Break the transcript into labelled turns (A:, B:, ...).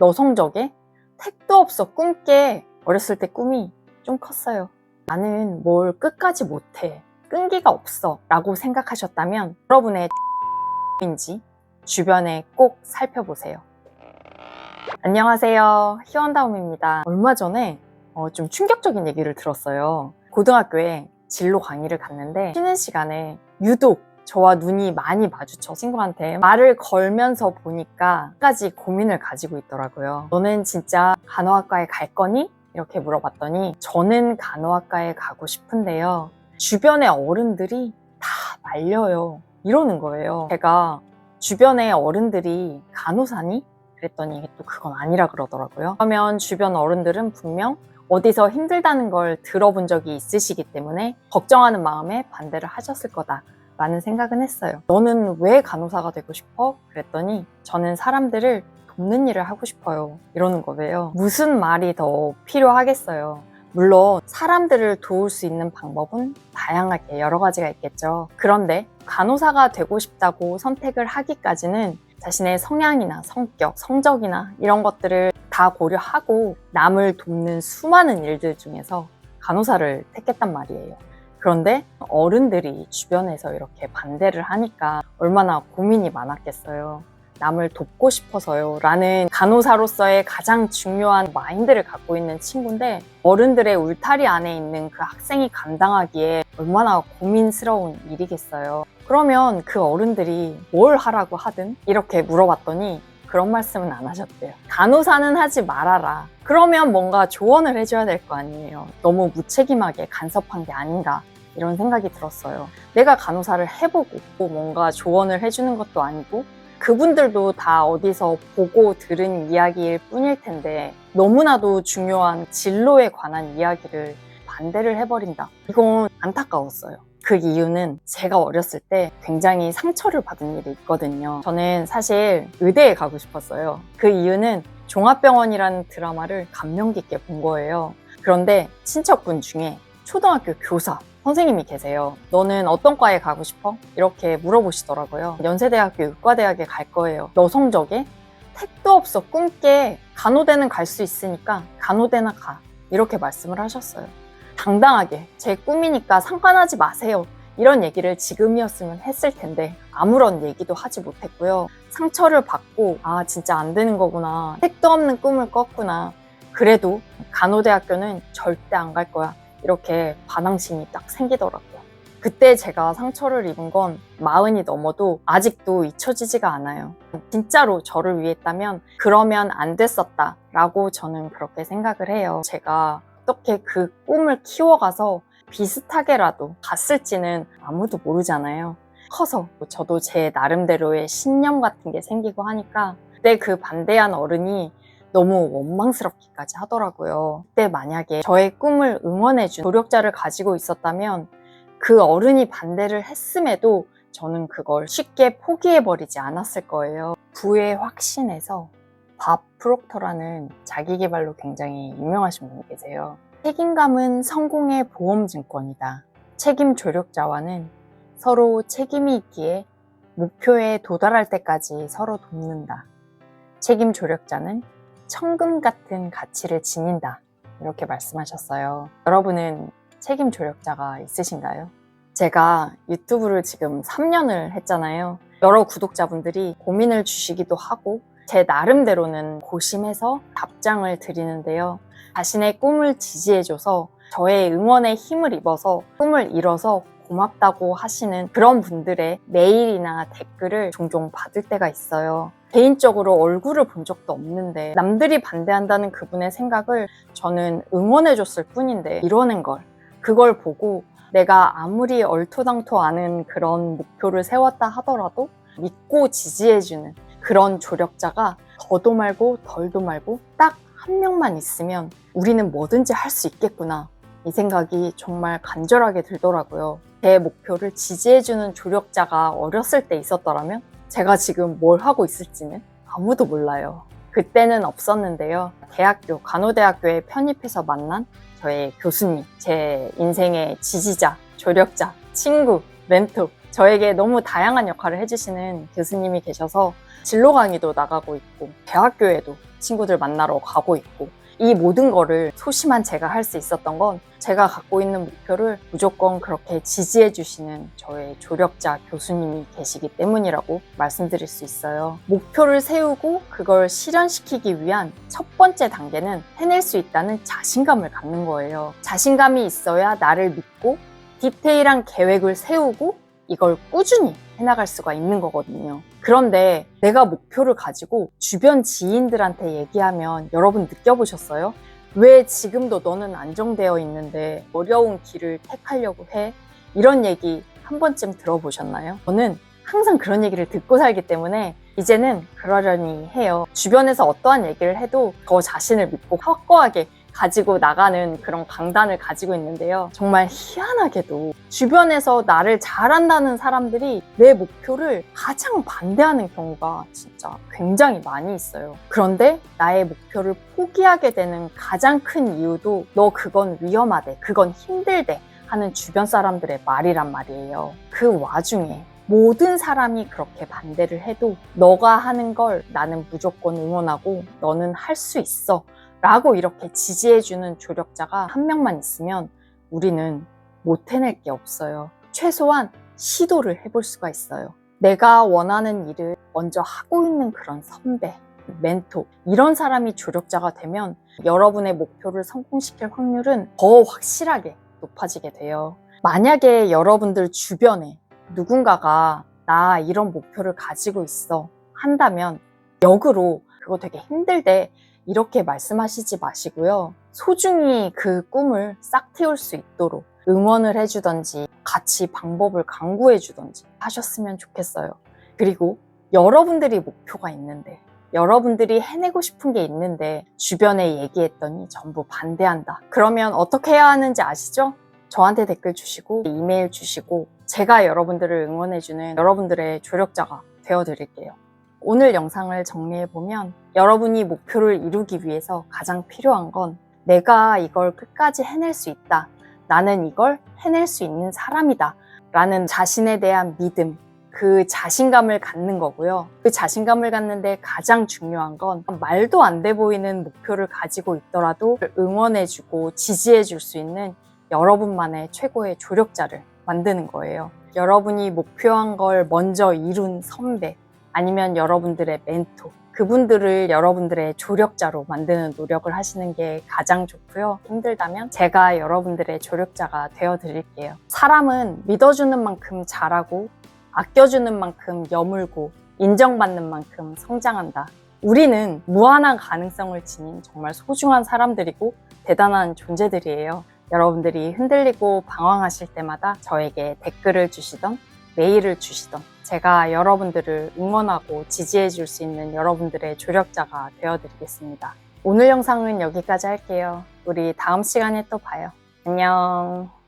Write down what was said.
A: 여성적에 택도 없어 꿈깨. 어렸을 때 꿈이 좀 컸어요. 나는 뭘 끝까지 못해, 끈기가 없어 라고 생각하셨다면 여러분의 인지 주변에 꼭 살펴보세요. 안녕하세요, 희원다움입니다. 얼마 전에 좀 충격적인 얘기를 들었어요. 고등학교에 진로 강의를 갔는데 쉬는 시간에 유독 저와 눈이 많이 마주쳐 친구한테 말을 걸면서 보니까 한 가지 고민을 가지고 있더라고요. 너는 진짜 간호학과에 갈 거니? 이렇게 물어봤더니 저는 간호학과에 가고 싶은데요, 주변의 어른들이 다 말려요 이러는 거예요. 제가 주변의 어른들이 간호사니? 그랬더니 또 그건 아니라 그러더라고요. 그러면 주변 어른들은 분명 어디서 힘들다는 걸 들어본 적이 있으시기 때문에 걱정하는 마음에 반대를 하셨을 거다 라는 생각은 했어요. 너는 왜 간호사가 되고 싶어? 그랬더니 저는 사람들을 돕는 일을 하고 싶어요 이러는 거예요. 무슨 말이 더 필요하겠어요. 물론 사람들을 도울 수 있는 방법은 다양하게 여러 가지가 있겠죠. 그런데 간호사가 되고 싶다고 선택을 하기까지는 자신의 성향이나 성격, 성적이나 이런 것들을 다 고려하고 남을 돕는 수많은 일들 중에서 간호사를 택했단 말이에요. 그런데 어른들이 주변에서 이렇게 반대를 하니까 얼마나 고민이 많았겠어요. 남을 돕고 싶어서요 라는 간호사로서의 가장 중요한 마인드를 갖고 있는 친구인데 어른들의 울타리 안에 있는 그 학생이 감당하기에 얼마나 고민스러운 일이겠어요. 그러면 그 어른들이 뭘 하라고 하든 이렇게 물어봤더니 그런 말씀은 안 하셨대요. 간호사는 하지 말아라. 그러면 뭔가 조언을 해줘야 될 거 아니에요. 너무 무책임하게 간섭한 게 아닌가 이런 생각이 들었어요. 내가 간호사를 해보고 뭔가 조언을 해주는 것도 아니고 그분들도 다 어디서 보고 들은 이야기일 뿐일 텐데 너무나도 중요한 진로에 관한 이야기를 반대를 해버린다. 이건 안타까웠어요. 그 이유는 제가 어렸을 때 굉장히 상처를 받은 일이 있거든요. 저는 사실 의대에 가고 싶었어요. 그 이유는 종합병원이라는 드라마를 감명 깊게 본 거예요. 그런데 친척분 중에 초등학교 교사 선생님이 계세요. 너는 어떤 과에 가고 싶어? 이렇게 물어보시더라고요. 연세대학교 의과대학에 갈 거예요. 여성적에 택도 없어 꿈깨. 간호대는 갈 수 있으니까 간호대나 가. 이렇게 말씀을 하셨어요. 당당하게 제 꿈이니까 상관하지 마세요 이런 얘기를 지금이었으면 했을 텐데 아무런 얘기도 하지 못했고요. 상처를 받고 아 진짜 안 되는 거구나, 택도 없는 꿈을 꿨구나, 그래도 간호대학교는 절대 안 갈 거야 이렇게 반항심이 딱 생기더라고요. 그때 제가 상처를 입은 건 40이 넘어도 아직도 잊혀지지가 않아요. 진짜로 저를 위했다면 그러면 안 됐었다 라고 저는 그렇게 생각을 해요. 제가 어떻게 그 꿈을 키워가서 비슷하게라도 갔을지는 아무도 모르잖아요. 커서 저도 제 나름대로의 신념 같은 게 생기고 하니까 그때 그 반대한 어른이 너무 원망스럽기까지 하더라고요. 그때 만약에 저의 꿈을 응원해준 조력자를 가지고 있었다면 그 어른이 반대를 했음에도 저는 그걸 쉽게 포기해버리지 않았을 거예요. 부에 확신해서 밥 프록터라는 자기계발로 굉장히 유명하신 분이 계세요. 책임감은 성공의 보험증권이다. 책임 조력자와는 서로 책임이 있기에 목표에 도달할 때까지 서로 돕는다. 책임 조력자는 천금 같은 가치를 지닌다. 이렇게 말씀하셨어요. 여러분은 책임 조력자가 있으신가요? 제가 유튜브를 지금 3년을 했잖아요. 여러 구독자분들이 고민을 주시기도 하고 제 나름대로는 고심해서 답장을 드리는데요. 자신의 꿈을 지지해줘서 저의 응원에 힘을 입어서 꿈을 이뤄서 고맙다고 하시는 그런 분들의 메일이나 댓글을 종종 받을 때가 있어요. 개인적으로 얼굴을 본 적도 없는데 남들이 반대한다는 그분의 생각을 저는 응원해줬을 뿐인데 이러는 걸, 그걸 보고 내가 아무리 얼토당토 않은 그런 목표를 세웠다 하더라도 믿고 지지해주는 그런 조력자가 더도 말고 덜도 말고 딱 한 명만 있으면 우리는 뭐든지 할 수 있겠구나 이 생각이 정말 간절하게 들더라고요. 제 목표를 지지해주는 조력자가 어렸을 때 있었더라면 제가 지금 뭘 하고 있을지는 아무도 몰라요. 그때는 없었는데요. 대학교, 간호대학교에 편입해서 만난 저의 교수님, 제 인생의 지지자, 조력자, 친구, 멘토, 저에게 너무 다양한 역할을 해주시는 교수님이 계셔서 진로 강의도 나가고 있고 대학교에도 친구들 만나러 가고 있고, 이 모든 거를 소심한 제가 할 수 있었던 건 제가 갖고 있는 목표를 무조건 그렇게 지지해 주시는 저의 조력자 교수님이 계시기 때문이라고 말씀드릴 수 있어요. 목표를 세우고 그걸 실현시키기 위한 첫 번째 단계는 해낼 수 있다는 자신감을 갖는 거예요. 자신감이 있어야 나를 믿고 디테일한 계획을 세우고 이걸 꾸준히 해나갈 수가 있는 거거든요. 그런데 내가 목표를 가지고 주변 지인들한테 얘기하면 여러분 느껴보셨어요? 왜 지금도 너는 안정되어 있는데 어려운 길을 택하려고 해? 이런 얘기 한 번쯤 들어보셨나요? 저는 항상 그런 얘기를 듣고 살기 때문에 이제는 그러려니 해요. 주변에서 어떠한 얘기를 해도 저 자신을 믿고 확고하게 가지고 나가는 그런 강단을 가지고 있는데요. 정말 희한하게도 주변에서 나를 잘한다는 사람들이 내 목표를 가장 반대하는 경우가 진짜 굉장히 많이 있어요. 그런데 나의 목표를 포기하게 되는 가장 큰 이유도 너 그건 위험하대, 그건 힘들대 하는 주변 사람들의 말이란 말이에요. 그 와중에 모든 사람이 그렇게 반대를 해도 너가 하는 걸 나는 무조건 응원하고 너는 할 수 있어 라고 이렇게 지지해주는 조력자가 한 명만 있으면 우리는 못 해낼 게 없어요. 최소한 시도를 해볼 수가 있어요. 내가 원하는 일을 먼저 하고 있는 그런 선배, 멘토, 이런 사람이 조력자가 되면 여러분의 목표를 성공시킬 확률은 더 확실하게 높아지게 돼요. 만약에 여러분들 주변에 누군가가 나 이런 목표를 가지고 있어 한다면 역으로 그거 되게 힘들대 이렇게 말씀하시지 마시고요. 소중히 그 꿈을 싹 틔울 수 있도록 응원을 해주던지 같이 방법을 강구해주던지 하셨으면 좋겠어요. 그리고 여러분들이 목표가 있는데 여러분들이 해내고 싶은 게 있는데 주변에 얘기했더니 전부 반대한다. 그러면 어떻게 해야 하는지 아시죠? 저한테 댓글 주시고 이메일 주시고 제가 여러분들을 응원해주는 여러분들의 조력자가 되어드릴게요. 오늘 영상을 정리해보면 여러분이 목표를 이루기 위해서 가장 필요한 건 내가 이걸 끝까지 해낼 수 있다. 나는 이걸 해낼 수 있는 사람이다. 라는 자신에 대한 믿음, 그 자신감을 갖는 거고요. 그 자신감을 갖는데 가장 중요한 건 말도 안 돼 보이는 목표를 가지고 있더라도 응원해주고 지지해줄 수 있는 여러분만의 최고의 조력자를 만드는 거예요. 여러분이 목표한 걸 먼저 이룬 선배, 아니면 여러분들의 멘토, 그분들을 여러분들의 조력자로 만드는 노력을 하시는 게 가장 좋고요. 힘들다면 제가 여러분들의 조력자가 되어드릴게요. 사람은 믿어주는 만큼 잘하고 아껴주는 만큼 여물고 인정받는 만큼 성장한다. 우리는 무한한 가능성을 지닌 정말 소중한 사람들이고 대단한 존재들이에요. 여러분들이 흔들리고 방황하실 때마다 저에게 댓글을 주시던 메일을 주시던 제가 여러분들을 응원하고 지지해 줄 수 있는 여러분들의 조력자가 되어드리겠습니다. 오늘 영상은 여기까지 할게요. 우리 다음 시간에 또 봐요. 안녕.